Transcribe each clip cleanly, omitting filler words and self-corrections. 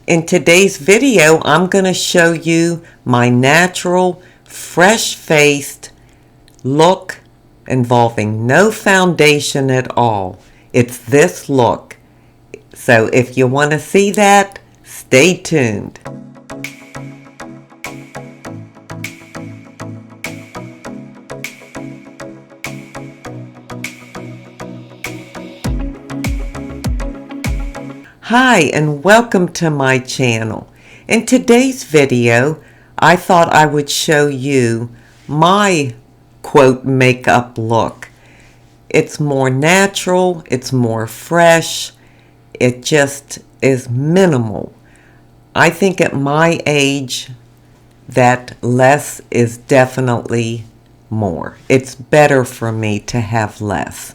In today's video, I'm going to show you my natural, fresh-faced look involving no foundation at all. It's this look. So if you want to see that, stay tuned. Hi and welcome to my channel. In today's video, I thought I would show you my quote makeup look. It's more natural, it's more fresh, it just is minimal. I think at my age that less is definitely more. It's better for me to have less.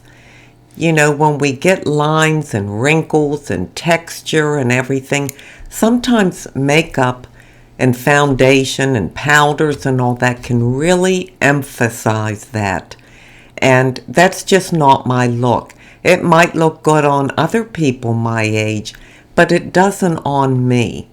You know, when we get lines and wrinkles and texture and everything, sometimes makeup and foundation and powders and all that can really emphasize that. And that's just not my look. It might look good on other people my age, but it doesn't on me.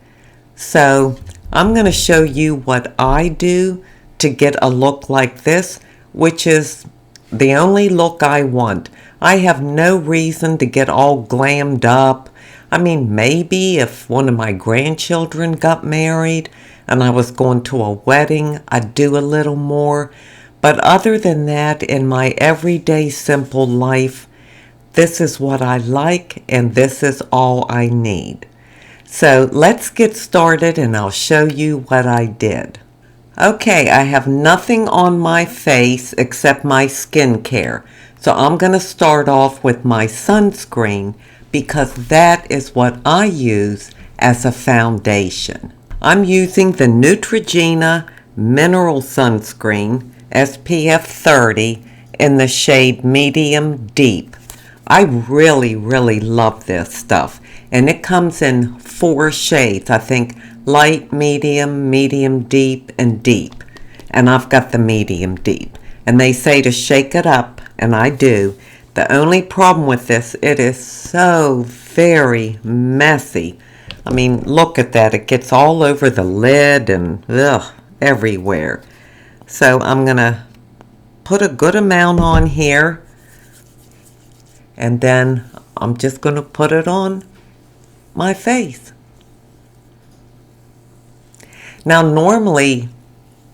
So I'm going to show you what I do to get a look like this, which is the only look I want. I have no reason to get all glammed up. I mean, maybe if one of my grandchildren got married and I was going to a wedding, I'd do a little more. But other than that, in my everyday simple life, this is what I like and this is all I need. So let's get started and I'll show you what I did. Okay, I have nothing on my face except my skincare. So I'm going to start off with my sunscreen because that is what I use as a foundation. I'm using the Neutrogena Mineral Sunscreen SPF 30 in the shade Medium Deep. I really love this stuff. And it comes in 4 shades. I think light, medium, medium deep, and deep. And I've got the medium deep. And they say to shake it up, and I do. The only problem with this, it is so very messy. I mean, look at that. It gets all over the lid and everywhere. So I'm going to put a good amount on here. And then I'm just going to put it on my face. Now, normally,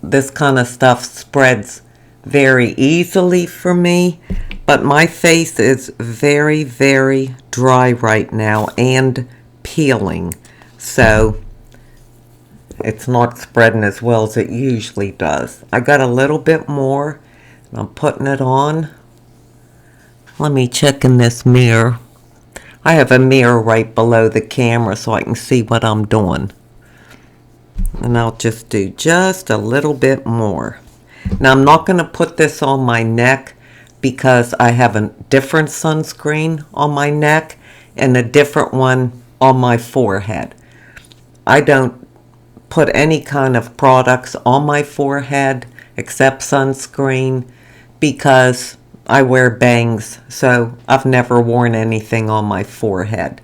this kind of stuff spreads very easily for me, but my face is very dry right now and peeling, so it's not spreading as well as it usually does. I got a little bit more, and I'm putting it on. Let me check in this mirror. I have a mirror right below the camera so I can see what I'm doing. And I'll just do just a little bit more. Now I'm not going to put this on my neck because I have a different sunscreen on my neck and a different one on my forehead. I don't put any kind of products on my forehead except sunscreen because I wear bangs, so I've never worn anything on my forehead.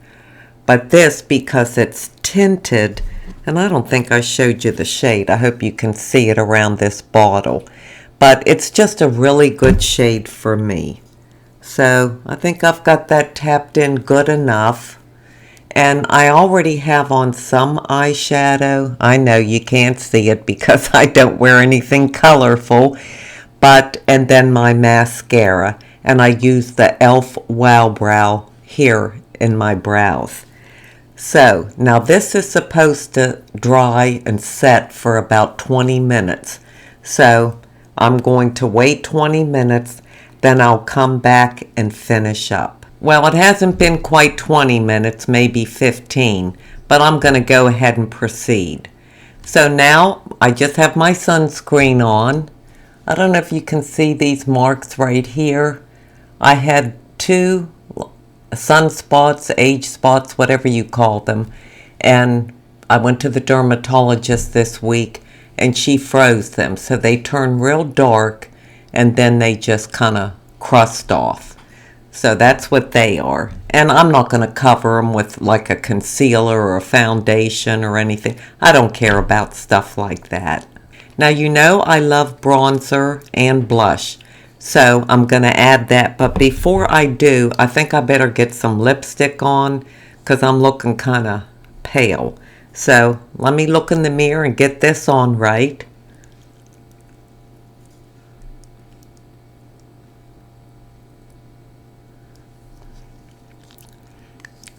But this, because it's tinted, and I don't think I showed you the shade. I hope you can see it around this bottle. But it's just a really good shade for me. So I think I've got that tapped in good enough. And I already have on some eyeshadow. I know you can't see it because I don't wear anything colorful. And then my mascara. And I use the e.l.f. Wow Brow here in my brows. So, now this is supposed to dry and set for about 20 minutes. So, I'm going to wait 20 minutes, then I'll come back and finish up. Well, it hasn't been quite 20 minutes, maybe 15, but I'm going to go ahead and proceed. So now, I just have my sunscreen on. I don't know if you can see these marks right here. I had 2 sunspots, age spots, whatever you call them. And I went to the dermatologist this week and she froze them. So they turn real dark and then they just kind of crust off. So that's what they are. And I'm not going to cover them with like a concealer or a foundation or anything. I don't care about stuff like that. Now you know I love bronzer and blush. So I'm going to add that. But before I do, I think I better get some lipstick on because I'm looking kind of pale. So let me look in the mirror and get this on right.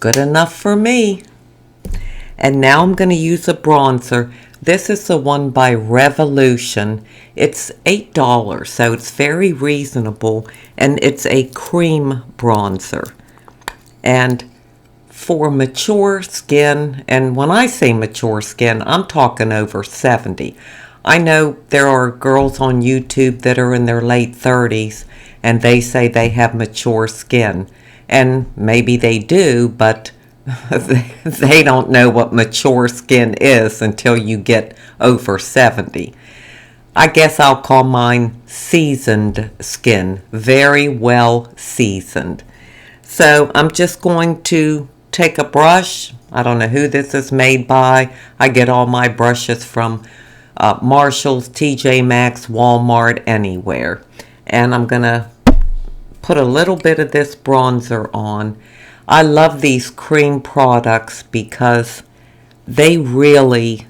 Good enough for me. And now I'm going to use a bronzer. This is the one by Revolution. It's $8, so it's very reasonable. And it's a cream bronzer. And for mature skin, and when I say mature skin, I'm talking over 70. I know there are girls on YouTube that are in their late 30s, and they say they have mature skin. And maybe they do, but they don't know what mature skin is until you get over 70. I guess I'll call mine seasoned skin, very well seasoned. So I'm just going to take a brush. I don't know who this is made by. I get all my brushes from Marshalls, TJ Maxx, Walmart, anywhere. And I'm going to put a little bit of this bronzer on. I love these cream products because they really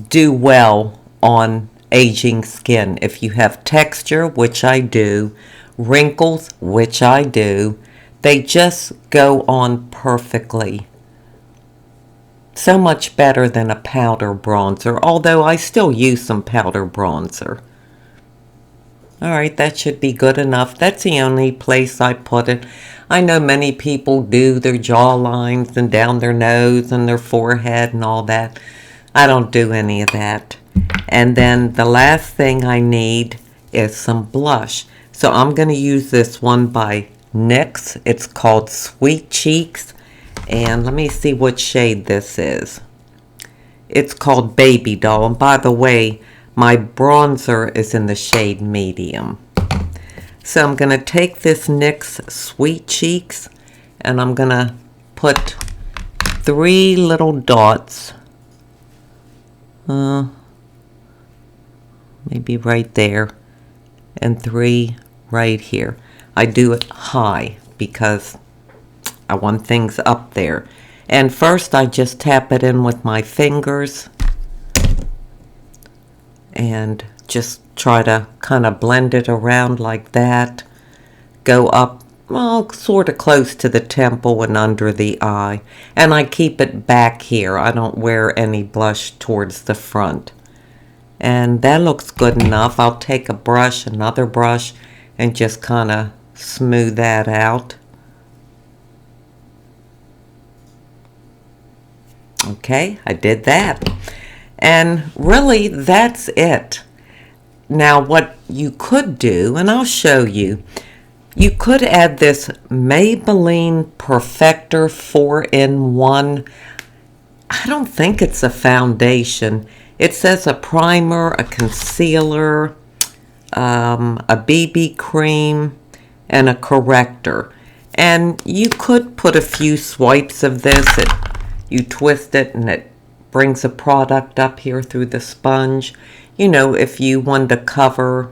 do well on aging skin. If you have texture, which I do, wrinkles, which I do, they just go on perfectly. So much better than a powder bronzer, although I still use some powder bronzer. Alright, that should be good enough. That's the only place I put it. I know many people do their jaw lines and down their nose and their forehead and all that. I don't do any of that. And then the last thing I need is some blush. So I'm going to use this one by NYX. It's called Sweet Cheeks. And let me see what shade this is. It's called Baby Doll. And by the way, my bronzer is in the shade medium. So I'm going to take this NYX Sweet Cheeks and I'm going to put 3 little dots. Maybe right there. And 3 right here. I do it high because I want things up there. And first I just tap it in with my fingers. And just try to kind of blend it around like that. Go up, well, sort of close to the temple and under the eye. And I keep it back here. I don't wear any blush towards the front. And that looks good enough. I'll take a brush, another brush, and just kind of smooth that out. Okay, I did that. And really, that's it. Now, what you could do, and I'll show you, you could add this Maybelline Perfector 4-in-1. I don't think it's a foundation. It says a primer, a concealer, a BB cream, and a corrector. And you could put a few swipes of this. You twist it and it brings a product up here through the sponge. You know, if you want to cover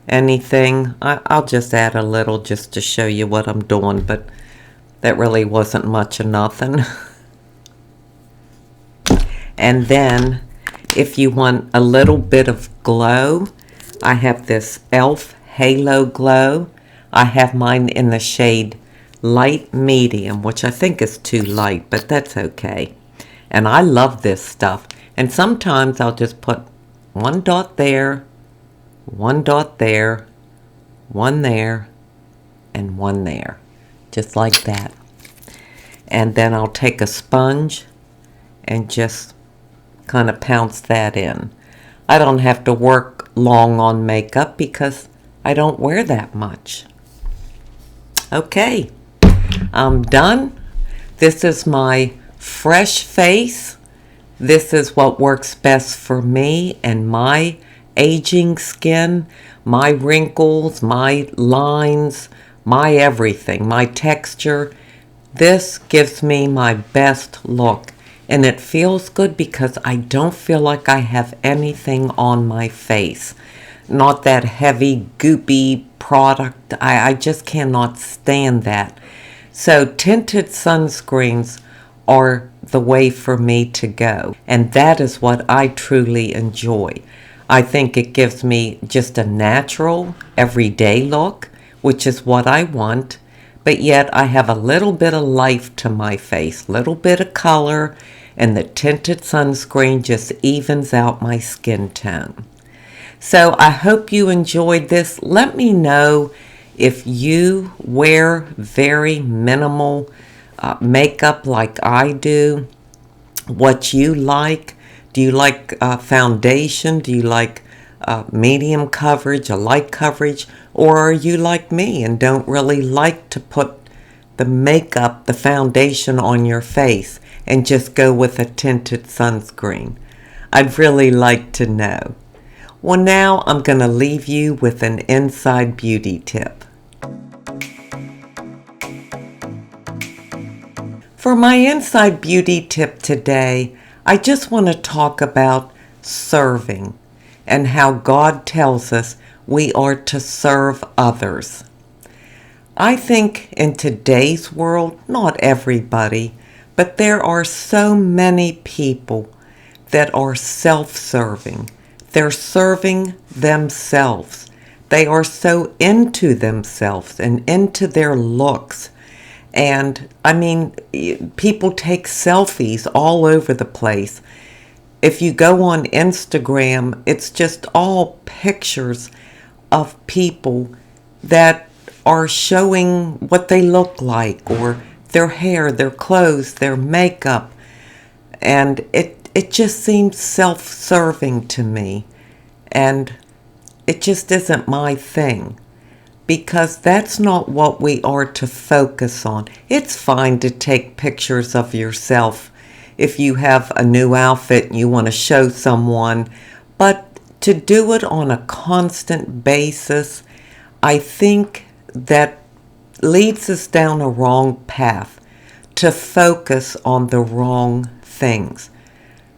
anything, I'll just add a little just to show you what I'm doing, but that really wasn't much of nothing. And then, if you want a little bit of glow, I have this e.l.f. Halo Glow. I have mine in the shade Light Medium, which I think is too light, but that's okay. And I love this stuff. And sometimes I'll just put 1 dot there, 1 dot there, 1 there, and 1 there. Just like that. And then I'll take a sponge and just kind of pounce that in. I don't have to work long on makeup because I don't wear that much. Okay, I'm done. This is my fresh face. This is what works best for me and my aging skin, my wrinkles, my lines, my everything, my texture. This gives me my best look. And it feels good because I don't feel like I have anything on my face. Not that heavy, goopy product. I just cannot stand that. So tinted sunscreens are the way for me to go. And that is what I truly enjoy. I think it gives me just a natural, everyday look, which is what I want. But yet I have a little bit of life to my face, little bit of color, and the tinted sunscreen just evens out my skin tone. So I hope you enjoyed this. Let me know if you wear very minimal makeup like I do, what you like. Do you like foundation? Do you like medium coverage, a light coverage? Or are you like me and don't really like to put the makeup, the foundation on your face and just go with a tinted sunscreen? I'd really like to know. Well, now I'm going to leave you with an inside beauty tip. For my inside beauty tip today, I just want to talk about serving and how God tells us we are to serve others. I think in today's world, not everybody, but there are so many people that are self-serving. They're serving themselves. They are so into themselves and into their looks. And I mean, people take selfies all over the place. If you go on Instagram, it's just all pictures of people that are showing what they look like, or their hair, their clothes, their makeup. And it just seems self-serving to me. And it just isn't my thing. Because that's not what we are to focus on. It's fine to take pictures of yourself if you have a new outfit and you want to show someone. But to do it on a constant basis, I think that leads us down a wrong path, to focus on the wrong things.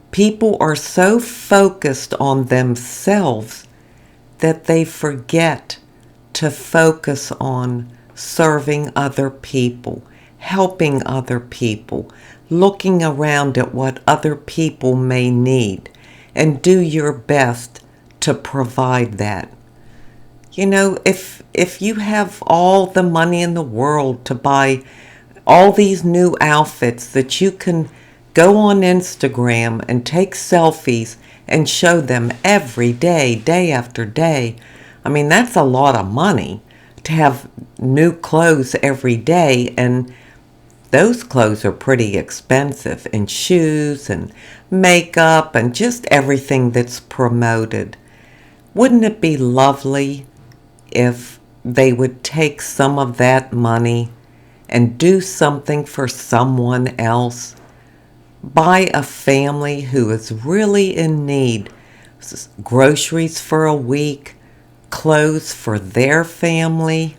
People are so focused on themselves that they forget to focus on serving other people, helping other people, looking around at what other people may need, and do your best to provide that. You know, if you have all the money in the world to buy all these new outfits that you can go on Instagram and take selfies and show them every day, day after day, I mean, that's a lot of money to have new clothes every day, and those clothes are pretty expensive, and shoes and makeup and just everything that's promoted. Wouldn't it be lovely if they would take some of that money and do something for someone else? Buy a family who is really in need groceries for a week, clothes for their family.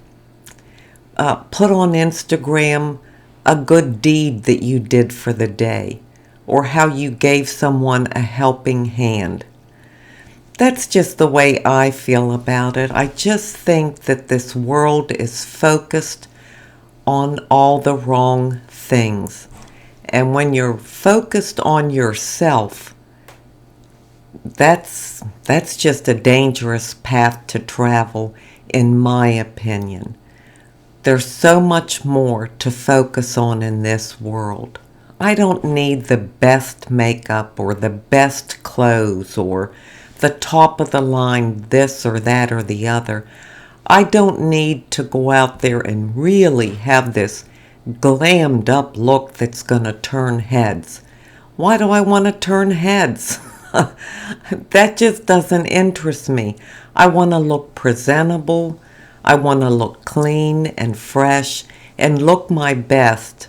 Put on Instagram a good deed that you did for the day, or how you gave someone a helping hand. That's just the way I feel about it. I just think that this world is focused on all the wrong things. And when you're focused on yourself, that's just a dangerous path to travel, in my opinion. There's so much more to focus on in this world. I don't need the best makeup or the best clothes or the top of the line this or that or the other. I don't need to go out there and really have this glammed up look that's going to turn heads. Why do I want to turn heads? That just doesn't interest me. I want to look presentable. I want to look clean and fresh and look my best.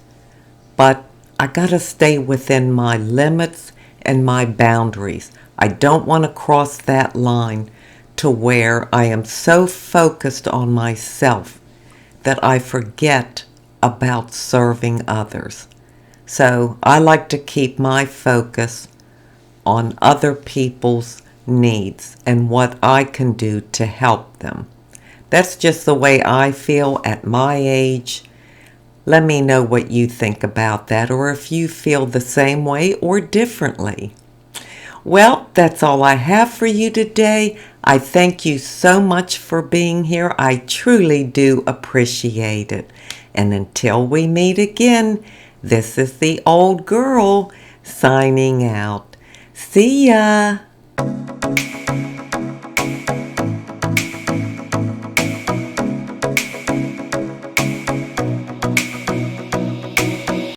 But I got to stay within my limits and my boundaries. I don't want to cross that line to where I am so focused on myself that I forget about serving others. So I like to keep my focus on other people's needs and what I can do to help them. That's just the way I feel at my age. Let me know what you think about that, or if you feel the same way or differently. Well, that's all I have for you today. I thank you so much for being here. I truly do appreciate it. And until we meet again, this is the old girl signing out. See ya.